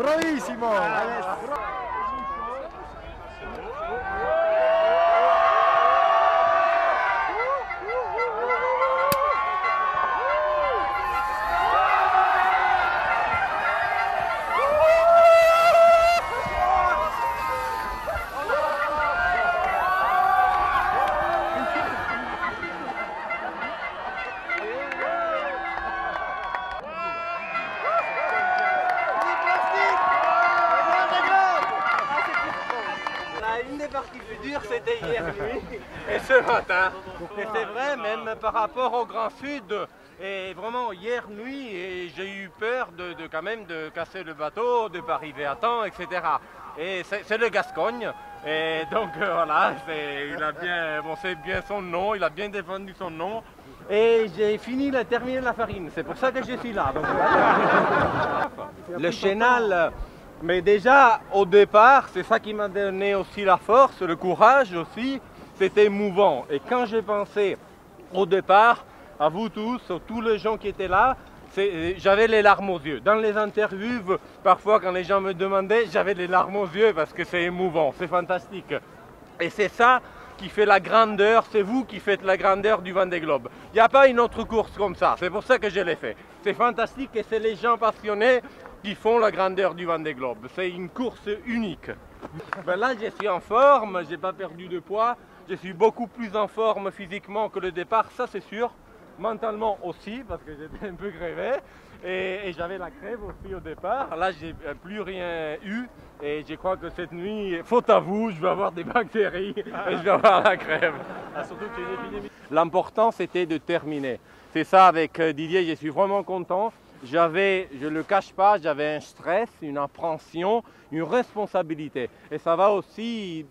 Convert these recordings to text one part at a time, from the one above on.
Bravissimo! Une des parties plus dures, c'était hier nuit et ce matin. Et c'est vrai, même par rapport au Grand Sud, et vraiment hier nuit, j'ai eu peur quand même de casser le bateau, de ne pas arriver à temps, etc. Et c'est le Gascogne. Et donc voilà, c'est bien son nom, il a bien défendu son nom. Et j'ai terminé la farine, c'est pour ça que je suis là. Donc, le chénal. Mais déjà, au départ, c'est ça qui m'a donné aussi la force, le courage aussi, c'était émouvant. Et quand j'ai pensé au départ, à vous tous les gens qui étaient là, j'avais les larmes aux yeux. Dans les interviews, parfois quand les gens me demandaient, j'avais les larmes aux yeux parce que c'est émouvant, c'est fantastique. Et c'est ça qui fait la grandeur, c'est vous qui faites la grandeur du Vendée Globe. Il n'y a pas une autre course comme ça, c'est pour ça que je l'ai fait. C'est fantastique et c'est les gens passionnés qui font la grandeur du Vendée Globe. C'est une course unique. Ben là, je suis en forme, je n'ai pas perdu de poids, je suis beaucoup plus en forme physiquement que le départ, ça c'est sûr. Mentalement aussi, parce que j'étais un peu grévé. Et j'avais la crève aussi au départ. Là, j'ai plus rien eu. Et je crois que cette nuit, faute à vous, je vais avoir des bactéries et je vais avoir la crève. Surtout qu'il y a une épidémie. L'important, c'était de terminer. C'est ça avec Didier, je suis vraiment content. Je ne le cache pas, j'avais un stress, une appréhension, une responsabilité. Et ça va aussi,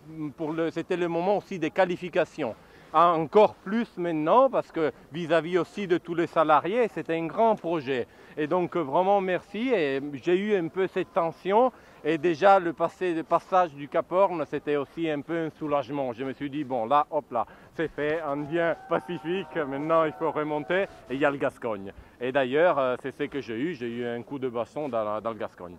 c'était le moment aussi des qualifications. Encore plus maintenant parce que vis-à-vis aussi de tous les salariés, c'était un grand projet. Et donc vraiment merci. Et j'ai eu un peu cette tension et déjà le passage du Cap Horn, c'était aussi un peu un soulagement. Je me suis dit bon là, hop là, c'est fait, Indien Pacifique, maintenant il faut remonter et il y a le Gascogne. Et d'ailleurs c'est ce que j'ai eu un coup de bâton dans le Gascogne.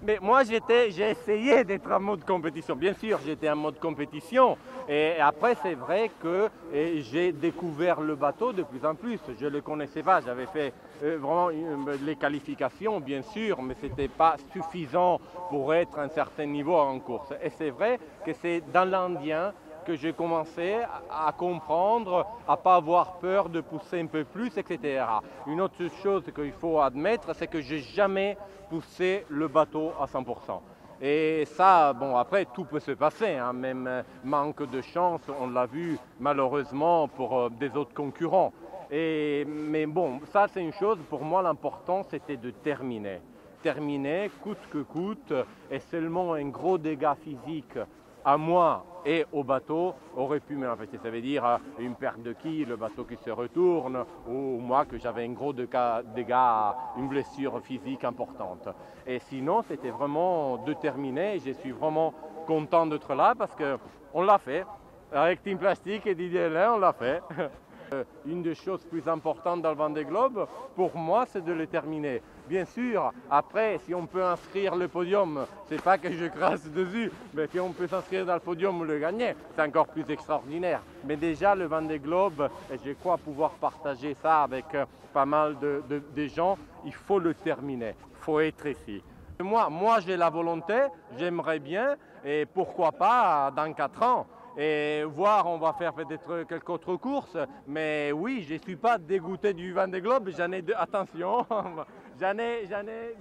Mais moi, j'ai essayé d'être en mode compétition. Bien sûr, j'étais en mode compétition. Et après, c'est vrai que j'ai découvert le bateau de plus en plus. Je ne le connaissais pas. J'avais fait vraiment les qualifications, bien sûr, mais ce n'était pas suffisant pour être à un certain niveau en course. Et c'est vrai que c'est dans l'Indien que j'ai commencé à comprendre, à ne pas avoir peur de pousser un peu plus, etc. Une autre chose qu'il faut admettre, c'est que je n'ai jamais poussé le bateau à 100%. Et ça, bon, après, tout peut se passer, hein, même manque de chance, on l'a vu malheureusement pour des autres concurrents. Mais bon, ça c'est une chose, pour moi l'important c'était de terminer. Terminer coûte que coûte, et seulement un gros dégât physique à moi et au bateau aurait pu m'affecter. Ça veut dire une perte de quille, le bateau qui se retourne, ou moi que j'avais un gros dégât, une blessure physique importante. Et sinon, c'était vraiment déterminé. Je suis vraiment content d'être là parce qu'on l'a fait. Avec Team Plastique et Didier Alain, on l'a fait. Une des choses plus importantes dans le Vendée Globe, pour moi, c'est de le terminer. Bien sûr, après, si on peut inscrire le podium, c'est pas que je crasse dessus, mais si on peut s'inscrire dans le podium ou le gagner, c'est encore plus extraordinaire. Mais déjà, le Vendée Globe, et je crois pouvoir partager ça avec pas mal de gens, il faut le terminer, il faut être ici. Moi j'ai la volonté, j'aimerais bien, et pourquoi pas dans 4 ans. Et voir, on va faire peut-être quelques autres courses, mais oui, je ne suis pas dégoûté du Vendée Globe, attention, j'en ai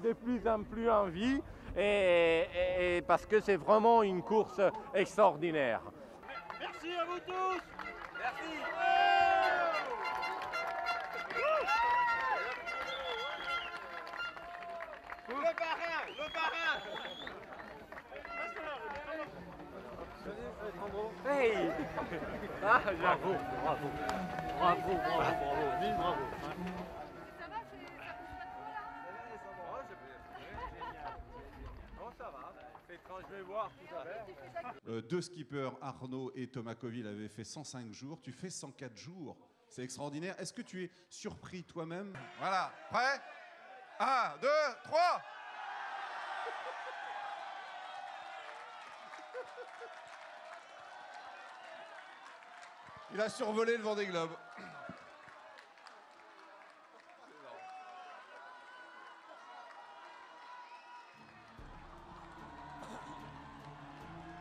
de plus en plus envie, et parce que c'est vraiment une course extraordinaire. Merci à vous tous. Merci. Le parrain. Hey. Ah, bravo. Mille bravo. Ça va, ça bouge pas trop là? Non, ça va. C'est étrange, je vais voir tout à l'heure. Deux skippers, Arnaud et Thomas Coville, avaient fait 105 jours. Tu fais 104 jours. C'est extraordinaire. Est-ce que tu es surpris toi-même? Voilà, prêt? 1, 2, 3. Il a survolé le Vendée Globe.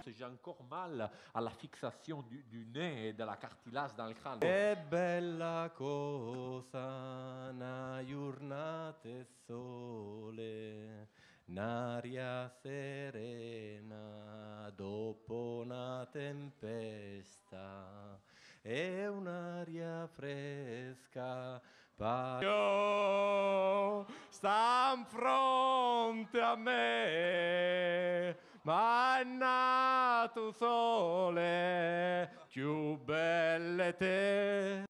J'ai encore mal à la fixation du nez et de la cartilage dans le crâne. Che bella cosa, una giornata e sole, un'aria serena dopo una tempesta e un'aria fresca. Io sta in fronte a me, ma è nato sole più belle te.